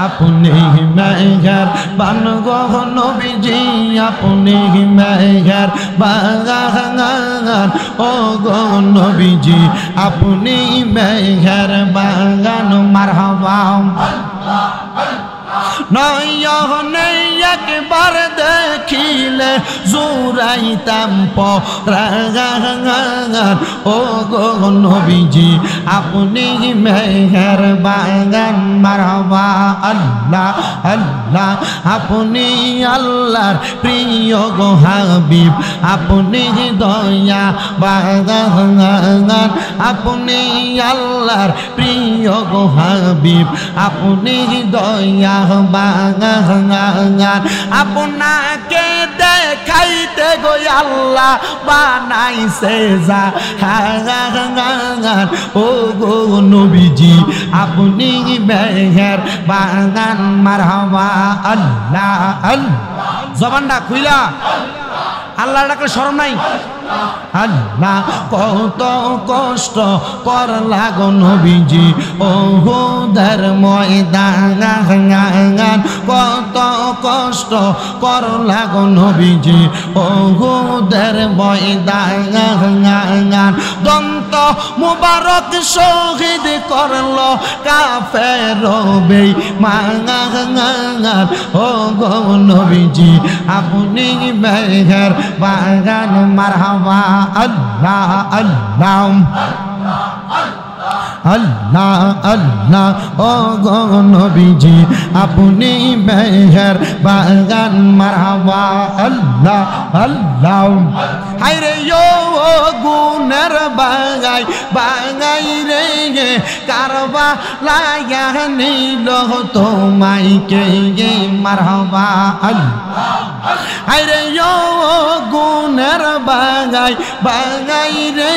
আপনি মেহেরবান গো নবীজি আপনি মেহেরবান ও গো নবীজি আপনি মেহেরবান মারহাবা নয়নে একবার দেখিলে জুরাইতাম পরাণ ও গো নবীজি আপনি মেহেরবান মারহাবা আল্লাহ আল্লাহ আপনি আল্লাহর প্রিয় গো হাবিব আপনি দয়া বাগান আপনি আল্লাহর প্রিয় গো হাবিব আপনি দয়া বাগান আপনাকে দেখাইতে গো আল্লাহ বানাইছে জাহান ও গো নবীজি আপনি মেহেরবান মারহাবা আল্লাহ আল্লাহ জবানটা খুইলা আল্লাহর ডাকে শরম নাই আল্লাহ কত কষ্ট করলা গো নবীজি ওহুদের ময়দান কত কষ্ট করলা গো নবীজি ওহুদের ময়দান দন্ত মুবারক শহীদ করলো কাফের বেঈমান ও গো নবীজি আপনি মেহেরবান মারহাবা আল্লাহ আল্লাহ আল্লাহ আল্লাহ ও গো নবীজি আপনি মেহেরবান মারহাবা আল্লাহ আল্লাহ হায়রে ও গুনের বাগাই বাগাই রে কারবা লাগা নিল তোমাইকে মারহাবা আল্লাহ হায়রে ও গুনের বাগাই বাগাই রে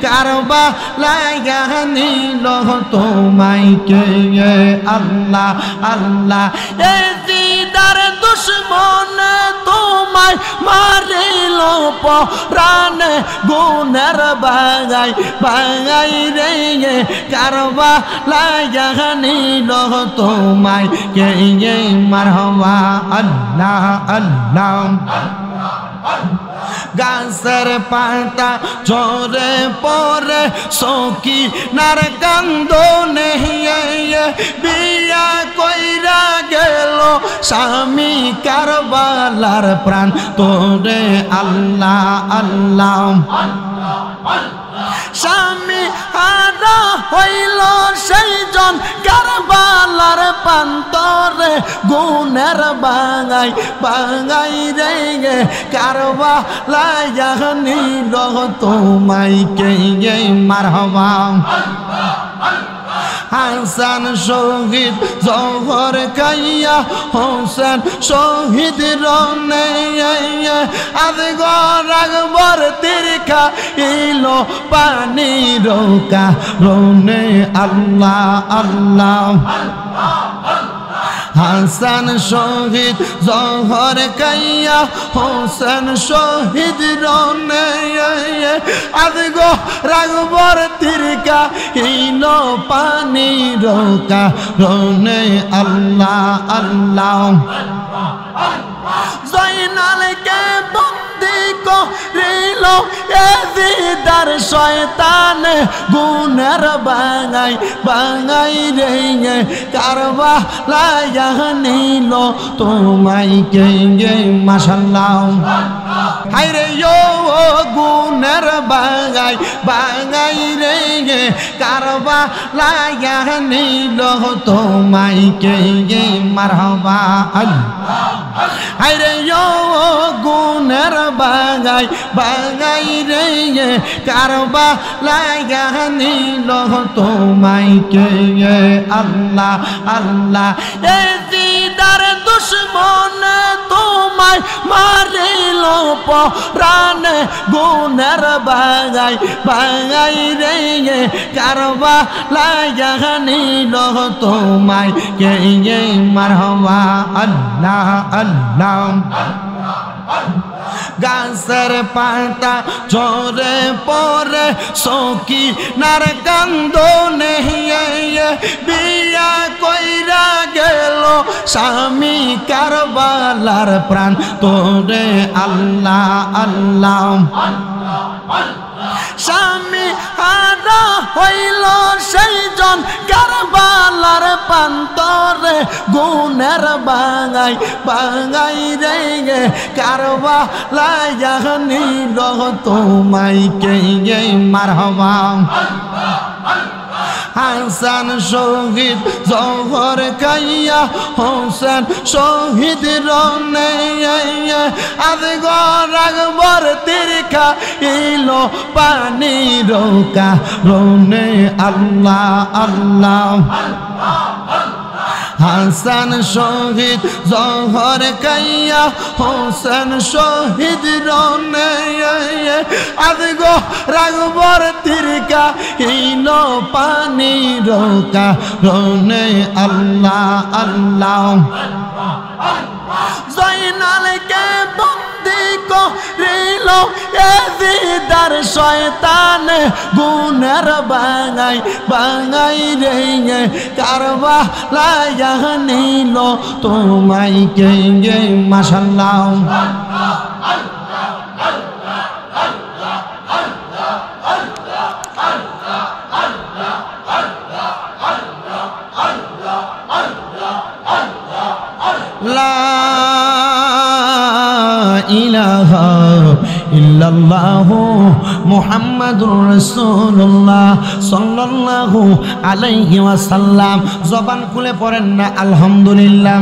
কারবা লাগা নিল তোমাইকে আল্লাহ আল্লাহ এই দিদার দুশ্মন তোমায় মারিল পরাণে গুনের বাগাই বাগাই রে কারবা লাগা নিল তোমাইকে মারহাবা আল্লাহ আল্লাহ গাছের পাতা ঝরে পরে সখী নার কান্দনে বিয়া কইরা গেল স্বামী কারবালার প্রাণ তোরে আল্লাহ আল্লাহ স্বামী হারা হইল সেই জন কারবালার প্রান্তরে গুনের বাগাই বাগাই রে কারবালায় নিল তোমাইকে মারহাবা হাসান শহীদ জহর খাইয়া হোসেন শহীদ রনে আদগর আকবর তিরখা ইলো পানি রোকা রনে আল্লাহ আল্লাহ হাসান শহীদ জহর খাইয়া হোসেন শহীদ রনে আদগো রাগবর তিরকা ইলো পানি রোকা রনে আল্লাহ আল্লাহ জয়নালকে বন্দি করিল এদিদার শয়তান গুনের বাঙাই বাঙাই রে কারবালায় নিল তোমাইকে মাশাআল্লাহ হায়রে ও গুনের বাঙাই বাঙাই রে কারবালায় নিল তোমাইকে মারহাবা আল্লাহ হায়রে ও গুনের বাঙাই বাঙাই রে কারবালায় নিল তোমাইকে আল্লাহ আল্লাহ এই দিদার দুশ্মন তোমায় মারিল পরাণে গুনের বাঙাই বাঙাই রে কারবালায় নিল তোমাইকে মারহাবা আল্লাহ আল্লাহ গাছের পাতা ঝরে পরে সখী নার কান্দনে বিয়া কইরা গেল স্বামী কারবালার প্রাণ তোরে আল্লাহ আল্লাহ স্বামী হারা হইল সেই জন কারবালার প্রান্তরে গুনের বাঙাই বাঙাই রে গে কারবালায় নিল তোমায় কে মারহাবা হাসান শহীদ জহর কাইয়া হোসেন শহীদ রনে আদগর আকবর তিরখা ইলো পানি রোকা রনে আল্লাহ আল্লাহ হাসান শহীদ জহর কাইয়া হোসেন শহীদ রনে আদগো রাগবর তিরকা ইনো পানি রোকা রনে আল্লাহ আল্লাহ জয়নালকে বন্দি করিল এদিদার শয়তান গুনের বাঙাই বাঙাই রে কারবালায় নিল তোমায় কে মাশাআল্লাহ লা ইলাহা ইল্লাল্লাহু মুহাম্মাদুর রাসূলুল্লাহ সাল্লাল্লাহু আলাইহি ওয়াসাল্লাম। জবান খুলে পড়েন না আলহামদুলিল্লাহ।